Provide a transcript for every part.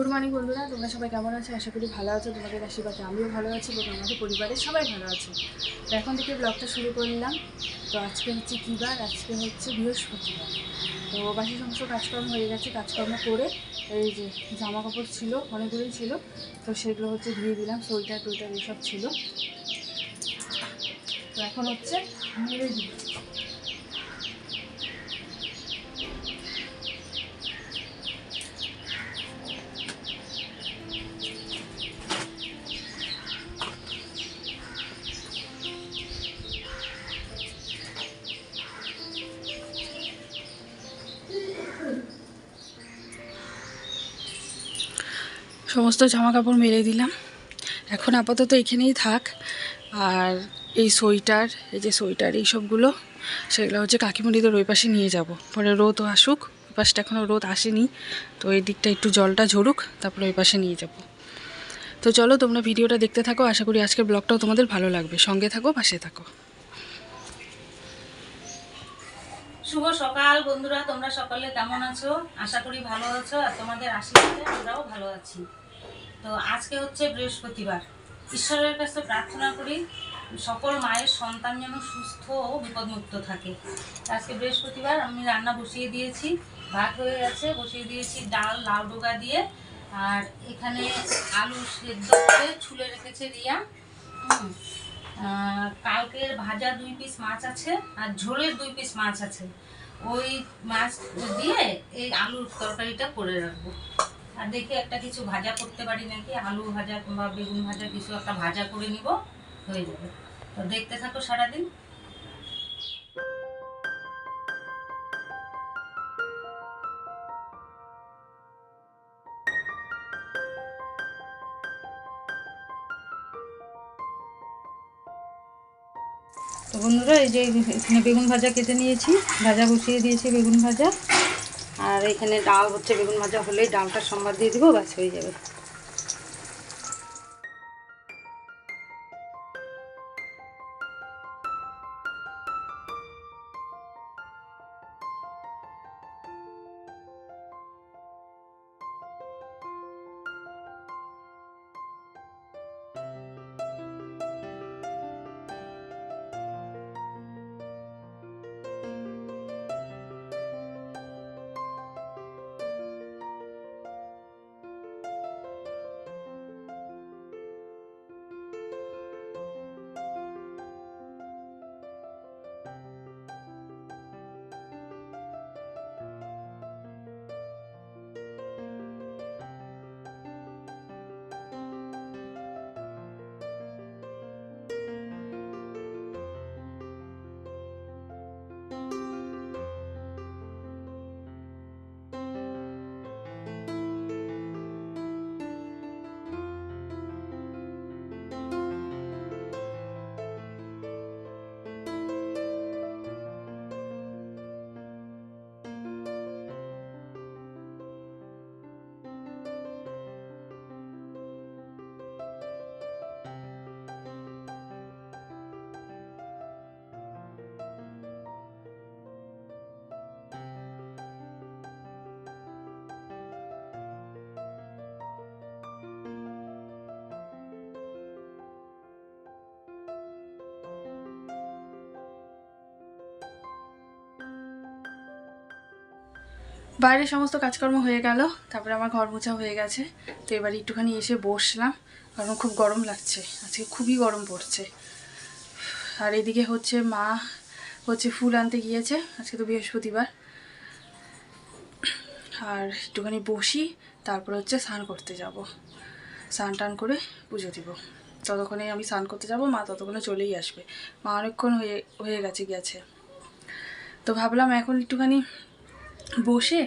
Good morning বন্ধুরা, তোমরা সবাই কেমন আছো? আশা করি ভালো আছো। তোমাদের আশীর্বাদে আমিও ভালো আছি এবং আমাদের পরিবারের সবাই ভালো আছে। তো এখন থেকে ব্লগটা শুরু করলাম। তো আজকে হচ্ছে কী বার? আজকে হচ্ছে বৃহস্পতিবার। তো বাসি সমস্ত কাজকর্ম হয়ে গেছে। কাজকর্ম করে এই যে জামা কাপড় ছিল, অনেকগুলোই ছিল, তো সেগুলো হচ্ছে ধুয়ে দিলাম। সোয়েটার টোয়েটার এসব ছিল। তো এখন হচ্ছে মেরে দিব। সমস্ত জামা কাপড় মেলে দিলাম। এখন আপাতত এখানেই থাক। আর এই সোয়েটার, এই যে সোয়েটার এইসবগুলো, সেগুলো হচ্ছে কাকিমণিদের ওই পাশে নিয়ে যাব। পরে রোদ আসুক, ওই পাশটা এখনও রোদ আসেনি, তো এই দিকটা একটু জলটা ঝরুক, তারপরে ওই পাশে নিয়ে যাব। তো চলো তোমরা ভিডিওটা দেখতে থাকো। আশা করি আজকের ব্লগটাও তোমাদের ভালো লাগবে। সঙ্গে থাকো, পাশে থাকো। শুভ সকাল বন্ধুরা, তোমরা সকলে কেমন আছো? আশা করি ভালো আছো, আর তোমাদের আশীর্বাদে আমরাও ভালো আছি। তো আজকে হচ্ছে বৃহস্পতিবার। ঈশ্বরের কাছে প্রার্থনা করি সকল মায়ের সন্তান যেন সুস্থ ও বিপদমুক্ত থাকে। আজকে বৃহস্পতিবার, আমি রান্না বসিয়ে দিয়েছি, ভাত হয়ে গেছে, বসিয়ে দিয়েছি ডাল লাউ ডোগা দিয়ে। আর এখানে আলু সেদ্ধ করে ছুলে রেখেছে রিয়া। কালকের ভাজা 2 পিস মাছ আছে, আর ঝোলের 2 পিস মাছ আছে। ওই মাছ দিয়ে এই আলুর তরকারিটা করে রাখবো। আর দেখি একটা কিছু ভাজা করতে পারি নাকি, আলু ভাজা কিংবা বেগুন ভাজা, কিছু একটা ভাজা করে নিব, হয়ে যাবে। তো দেখতে থাকো সারাদিন। তো বন্ধুরা, এই যে এখানে বেগুন ভাজা কেটে নিয়েছি, ভাজা বসিয়ে দিয়েছি বেগুন ভাজা। আর এখানে ডাল হচ্ছে, বেগুন ভাজা হলেই ডালটা সম্বাদ দিয়ে দিব, ব্যাস হয়ে যাবে। বাইরে সমস্ত কাজকর্ম হয়ে গেল, তারপরে আমার ঘর মোছা হয়ে গেছে। তো এবার একটুখানি এসে বসলাম, কারণ খুব গরম লাগছে, আজকে খুবই গরম পড়ছে। আর এদিকে হচ্ছে মা হচ্ছে ফুল আনতে গিয়েছে, আজকে তো বৃহস্পতিবার। আর একটুখানি বসি, তারপর হচ্ছে স্নান করতে যাব। স্নান টান করে পুজো দিব। ততক্ষণে আমি স্নান করতে যাব, মা ততক্ষণে চলেই আসবে। মা অনেকক্ষণ হয়ে গেছে। তো ভাবলাম এখন একটুখানি বসে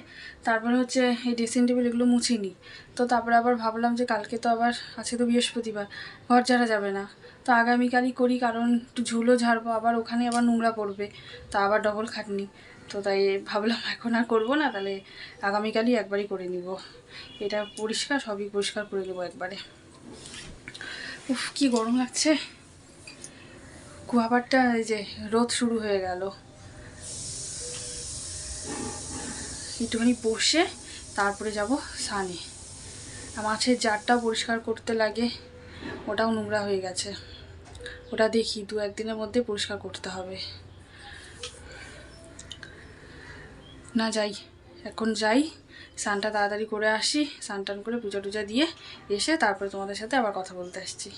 তারপরে হচ্ছে এই ড্রেসিং টেবিল এগুলো মুছে নিই। তো তারপরে আবার ভাবলাম যে কালকে তো আবার আজকে তো বৃহস্পতিবার, ঘর ঝাড়া যাবে না, তো আগামীকালই করি, কারণ একটু ঝুলো ঝাড়বো, আবার ওখানে আবার নোংরা পড়বে, তা আবার ডবল খাটনি। তো তাই ভাবলাম এখন আর করবো না, তাহলে আগামীকালই একবারই করে নিব। এটা পরিষ্কার, সবই পরিষ্কার করে নেবো একবারে। উফ, কি গরম লাগছে। কুয়াবারটা এই যে রোদ শুরু হয়ে গেল। একটুখানি বসে তারপরে যাব স্নানে। মাছের জারটাও পরিষ্কার করতে লাগে, ওটাও নোংরা হয়ে গেছে। ওটা দেখি 2-1 দিনের মধ্যে পরিষ্কার করতে হবে। না যাই, এখন যাই, স্নানটা তাড়াতাড়ি করে আসি, স্নান টান করে পূজা টুজা দিয়ে এসে তারপরে তোমাদের সাথে আবার কথা বলতে আসছি।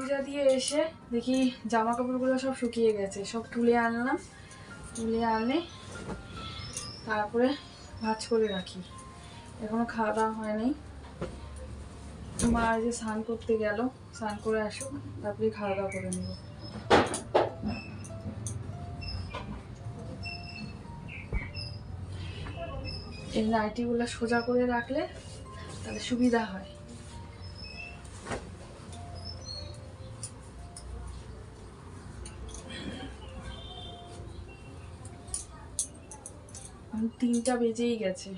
পূজা দিয়ে এসে দেখি জামা কাপড়গুলো সব শুকিয়ে গেছে, সব তুলে আনলাম। তুলে আনে তারপরে ভাঁজ করে রাখি। এখনো খাওয়া দাওয়া হয়নি। মা যে স্নান করতে গেল, স্নান করে আসুক তারপরে খাওয়া দাওয়া করে নেব। এই নাইটিগুলো সোজা করে রাখলে তাহলে সুবিধা হয়। এখন 3টা বেজেই গেছে।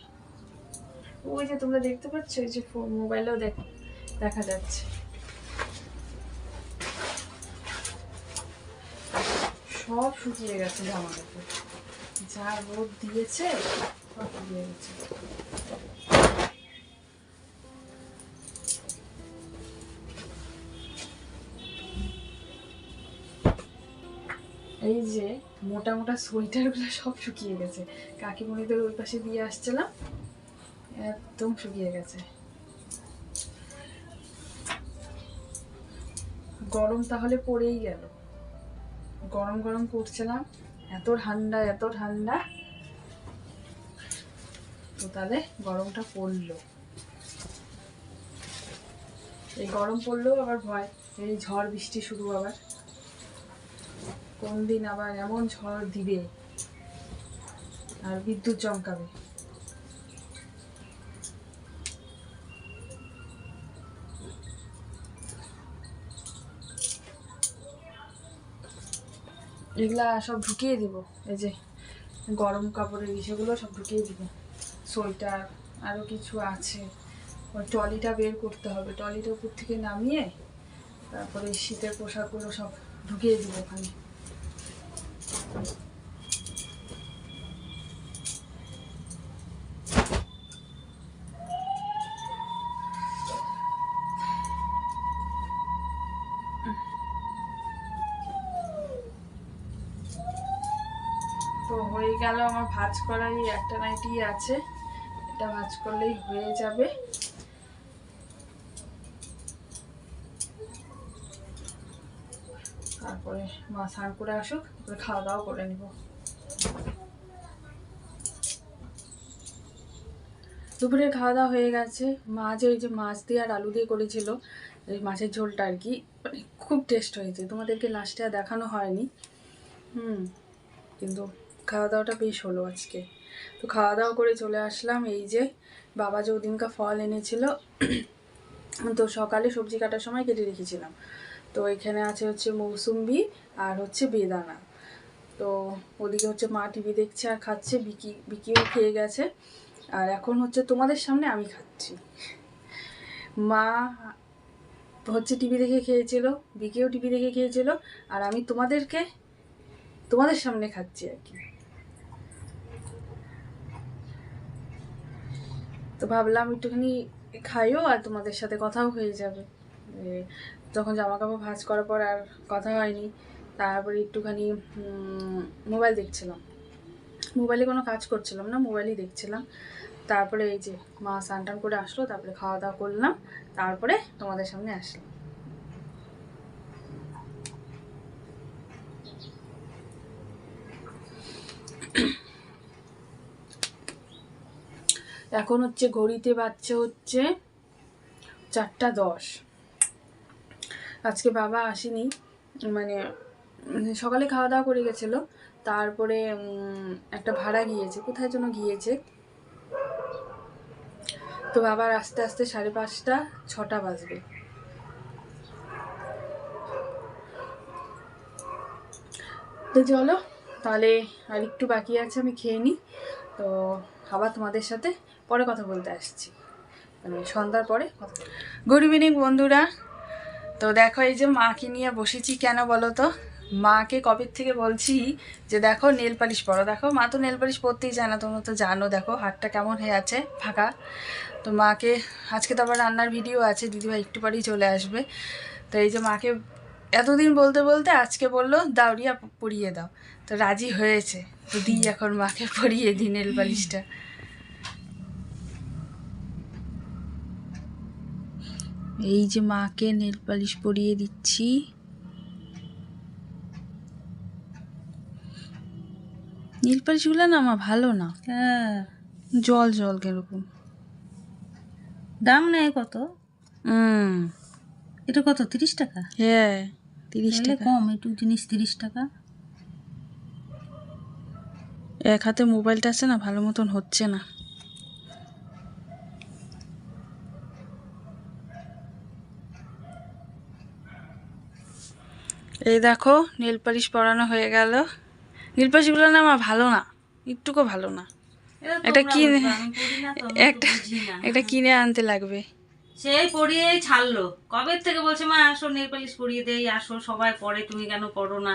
ওই যে তোমরা দেখতে পাচ্ছ, এই যে মোবাইলেও দেখা যাচ্ছে সব শুকিয়ে গেছে জামা কাপড়, যা রোদ দিয়েছে সব শুকিয়ে গেছে। এই যে মোটা মোটা সোয়েটারগুলো সব শুকিয়ে গেছে, কাকিমণিদের ওই পাশে দিয়ে আসছিলাম, একদম শুকিয়ে গেছে। গরম তাহলে পড়েই গেল, গরম গরম করছিলাম, এত ঠান্ডা এত ঠান্ডা, তো তাহলে গরমটা পড়লো। এই গরম পড়লেও আবার ভয়, এই ঝড় বৃষ্টি শুরু, আবার কোন দিন আবার এমন ঝড় দিবে আর বিদ্যুৎ চমকাবে। এগুলা সব ঢুকিয়ে দিব, এই যে গরম কাপড়ের বিষয়গুলো সব ঢুকিয়ে দিব। সোয়েটার আরও কিছু আছে, ওই ট্রলিটা বের করতে হবে, ট্রলিটা উপর থেকে নামিয়ে তারপরে শীতের পোশাকগুলো সব ঢুকিয়ে দিব ওখানে। তো হয়ে গেল আমার ভাঁজ করার, এই একটা নাইটি আছে, এটা ভাঁজ করলেই হয়ে যাবে। তারপরে মা স্নান করে আসুক, তারপরে খাওয়া দাওয়া করে নিব। দুপুরে খাওয়া দাওয়া হয়ে গেছে। মা যে ওই যে মাছ দিয়ে আর আলু দিয়ে করেছিল, এই মাছের ঝোলটা আর কি, মানে খুব টেস্ট হয়েছে। তোমাদেরকে লাস্টে আর দেখানো হয়নি, কিন্তু খাওয়া দাওয়াটা বেশ হলো আজকে। তো খাওয়া দাওয়া করে চলে আসলাম। এই যে বাবা যে ওদিনকা ফল এনেছিল, তো সকালে সবজি কাটার সময় কেটে রেখেছিলাম। তো এখানে আছে হচ্ছে মৌসুম্বি আর হচ্ছে বেদানা। তো ওদিকে হচ্ছে মা টিভি দেখছে আর খাচ্ছে, বিকিও খেয়ে গেছে, আর এখন হচ্ছে তোমাদের সামনে আমি খাচ্ছি। মা হচ্ছে টিভি দেখে খেয়েছিল, বিকিও টিভি দেখে খেয়েছিল, আর আমি তোমাদের সামনে খাচ্ছি আর কি। তো ভাবলাম একটুখানি খাইও আর তোমাদের সাথে কথাও হয়ে যাবে। যখন জামা কাপড় ভাঁজ করার পর আর কথা হয়নি, তারপরে একটুখানি মোবাইল দেখছিলাম, মোবাইলে কোনো কাজ করছিলাম না, মোবাইলই দেখছিলাম। তারপরে এই যে মা স্নান টান করে আসলো, তারপরে খাওয়া দাওয়া করলাম, তারপরে তোমাদের সামনে আসলাম। এখন হচ্ছে ঘড়িতে বাজছে হচ্ছে 4টা 10। আজকে বাবা আসেনি, মানে সকালে খাওয়া দাওয়া করে গেছিলো, তারপরে একটা ভাড়া গিয়েছে, কোথায় যেন গিয়েছে। তো বাবার আস্তে আস্তে 5:30 6টা বাজবে। তো চলো তাহলে আর একটু বাকি আছে, আমি খেয়ে নিই। তো আবার তোমাদের সাথে পরে কথা বলতে আসছি, মানে সন্ধ্যার পরে কথা। গুড ইভিনিং বন্ধুরা। তো দেখো এই যে মাকে নিয়ে বসেছি, কেন বলো তো? মাকে কবে থেকে বলছি যে দেখো নেল পালিশ পরো, দেখো মা তো নেল পালিশ পরতেই চায় না, তোমরা তো জানো। দেখো হাতটা কেমন হয়ে আছে, ফাঁকা। তো মাকে আজকে তো আবার রান্নার ভিডিও আছে, দিদিভাই একটু পরেই চলে আসবে। তো এই যে মাকে এতদিন বলতে বলতে আজকে বললো দাও রিয়া পরিয়ে দাও, তো রাজি হয়েছে। তো দিই এখন মাকে পরিয়ে দিই নেল পালিশটা। এই যে মাকে নেল পালিশ পরিয়ে দিচ্ছি। নেল পালিশগুলো না আমার ভালো না, হ্যাঁ জল জল কিরকম। দাম নেয় কত? হুম, এটা কত, 30 টাকা? হ্যাঁ 30 তাহলে টাকা। কম, একটু জিনিস 30 টাকা। এক হাতে মোবাইলটা আছে না, ভালো মতন হচ্ছে না। এই দেখো নেল পালিশ পরানো হয়ে গেল। নেল পালিশগুলো না আমার ভালো না, একটুকু ভালো না। এটা কিনে একটা একটা কিনে আনতে লাগবে। সেই পরিয়েই ছাড়লো, কবে থেকে বলছে মা আসো নেল পালিশ পরিয়ে দেই, আসো সবাই পরে, তুমি কেন পড়ো না?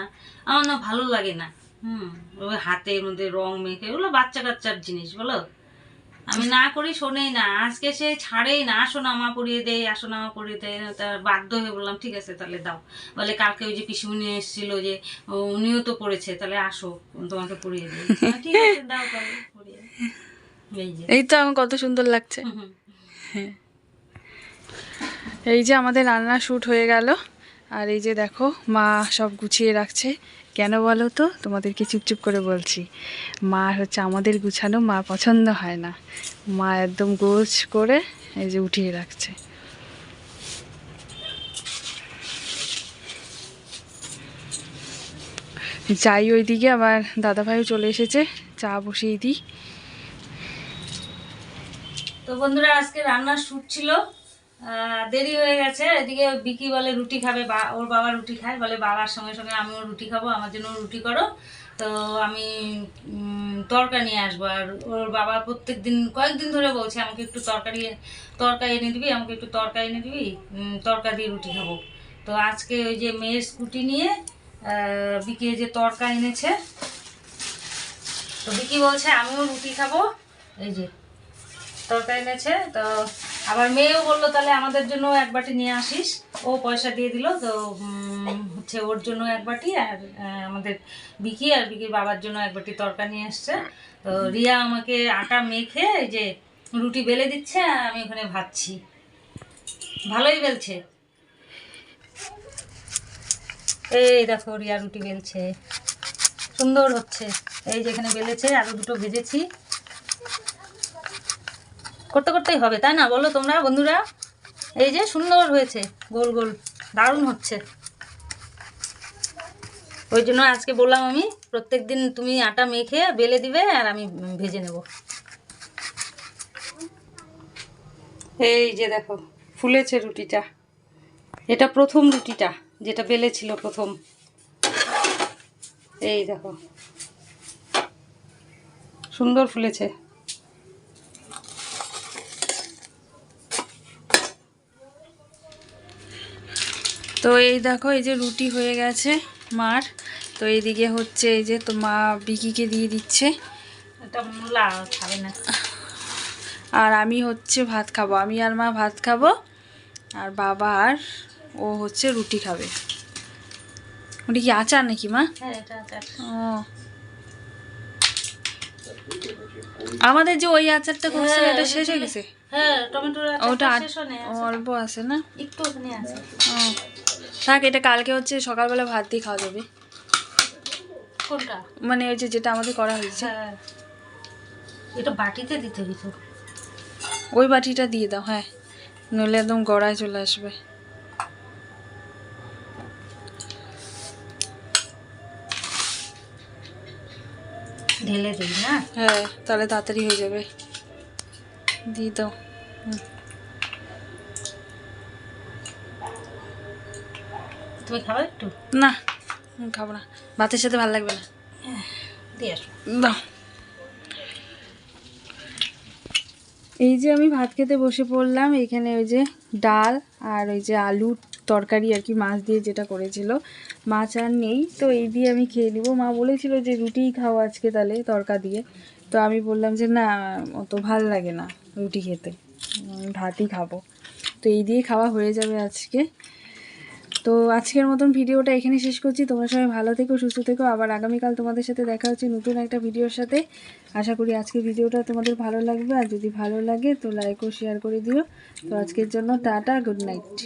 আমার না ভালো লাগে না। ওই হাতের মধ্যে রং মেখে, ওগুলো বাচ্চা কাচ্চার জিনিস বলো। আমি না করি শোনেই না, আজকে সে ছাড়েই না, আসো না মা পরিয়ে দেয়, আসো না মা পরিয়ে দেয়। তা বাধ্য হয়ে বললাম ঠিক আছে তাহলে দাও। বলে কালকে ওই যে পিসিমণি এসেছিল, যে উনিও তো পড়েছে, তাহলে আসো তোমাকে পরিয়ে দিই। ঠিক আছে দাও তাহলে পরিয়ে। এই যে এই তো আমার কত সুন্দর লাগছে। হ্যাঁ, এই যে আমাদের রান্না শ্যুট হয়ে গেল। আর এই যে দেখো মা সব গুছিয়ে রাখছে। কেন বলো তো? তোমাদেরকে চুপচুপ করে বলছি। মা হচ্ছে আমাদের গুছানো মা পছন্দ হয় না, মা একদম গোছ করে এই যে উঠিয়ে রাখছে। যাই ওইদিকে, আবার দাদাভাইও চলে এসেছে, চা বসিয়ে দিই। তো বন্ধুরা আজকে রান্নার শ্যুট ছিল, দেরি হয়ে গেছে। এদিকে বিকি বলে রুটি খাবে, ওর বাবা রুটি খায়, বলে বাবার সঙ্গে সঙ্গে আমিও রুটি খাবো, আমার জন্য রুটি করো। তো আমি তরকা নিয়ে আসবো। আর ওর বাবা প্রত্যেক দিন কয়েকদিন ধরে বলছে আমাকে একটু তরকা এনে দিবি, আমাকে একটু তরকা এনে দিবি, তরকা দিয়ে রুটি খাবো। তো আজকে ওই যে মেয়ের স্কুটি নিয়ে বিকি যে তরকা এনেছে, তো বিকি বলছে আমিও রুটি খাবো। এই যে তরকারি এনেছে। তো আবার মেয়েও বললো তাহলে আমাদের জন্য এক বাটি নিয়ে আসিস, ও পয়সা দিয়ে দিল। তো হচ্ছে ওর জন্য এক বাটি, আর আমাদের বিকি আর বিকির বাবার জন্য এক বাটি তরকারি নিয়ে আসছে। তো রিয়া আমাকে আটা মেখে এই যে রুটি বেলে দিচ্ছে, আর আমি ওখানে ভাজছি। ভালোই বেলছে। এই দেখো রিয়া রুটি বেলছে, সুন্দর হচ্ছে। এই যে এখানে বেলেছে, আরো দুটো ভেজেছি। করতে করতেই হবে, তাই না বলো তোমরা বন্ধুরা? এই যে সুন্দর হয়েছে, গোল গোল, দারুণ হচ্ছে। ওই জন্য আজকে বললাম আমি প্রত্যেকদিন তুমি আটা মেখে বেলে দিবে, আর আমি ভেজে নেব। এই যে দেখো ফুলেছে রুটিটা, এটা প্রথম রুটিটা যেটা বেলেছিল প্রথম। এই দেখো সুন্দর ফুলেছে। তো এই দেখো এই যে রুটি হয়ে গেছে মার। তো এইদিকে হচ্ছে এই যে তো মা বিকিকে দিয়ে দিচ্ছে, এটা মূলা খাবে না। আর আমি হচ্ছে ভাত খাবো, আমি আর মা ভাত খাবো, আর বাবা আর ও হচ্ছে রুটি খাবে। ওটা কি আচার নাকি মা? হ্যাঁ এটা আচার। ও, আমাদের যে ওই আচারটা করছে এটা শেষ হয়ে গেছে। হ্যাঁ টমেটোর ওটা আচার শেষ হয়নি, অল্প আছে না? একটু ওখানে আছে। ও থাক, এটা কালকে হচ্ছে সকালবেলা ভাত দিয়ে খাওয়া যাবে। কোনটা? মানে ওই যে যেটা আমাদের করা হয়েছে। হ্যাঁ এটা বাটিতে দিতে দিত। ওই বাটিটা দিয়ে দাও, হ্যাঁ, নইলে একদম গড়ায় চলে আসবে। ঢেলে দিই না? হ্যাঁ তাহলে তাড়াতাড়ি হয়ে যাবে, দিয়ে দাও। তুমি খাবে একটু? না খাবো না, ভাতের সাথে ভালো লাগবে না। দিয়ে আসো। দাও। এই যে আমি ভাত খেতে বসে পড়লাম। এখানে ওই যে ডাল আর ওই যে আলুর তরকারি আর কি, মাছ দিয়ে যেটা করেছিল, মাছ আর নেই, তো এই দিয়ে আমি খেয়ে নিব। মা বলেছিল যে রুটিই খাও আজকে তাহলে তরকা দিয়ে, তো আমি বললাম যে না, অত ভাল লাগে না রুটি খেতে, আমি ভাতই খাবো। তো এই দিয়ে খাওয়া হয়ে যাবে আজকে। তো আজকের মতন ভিডিওটা এখানে শেষ করছি। তোমরা সবাই ভালো থেকো, সুস্থ থেকো। আবার আগামীকাল তোমাদের সাথে দেখা হচ্ছে নতুন একটা ভিডিওর সাথে। আশা করি আজকের ভিডিওটা তোমাদের ভালো লাগবে, আর যদি ভালো লাগে তো লাইক ও শেয়ার করে দিও। তো আজকের জন্য টাটা, গুড নাইট।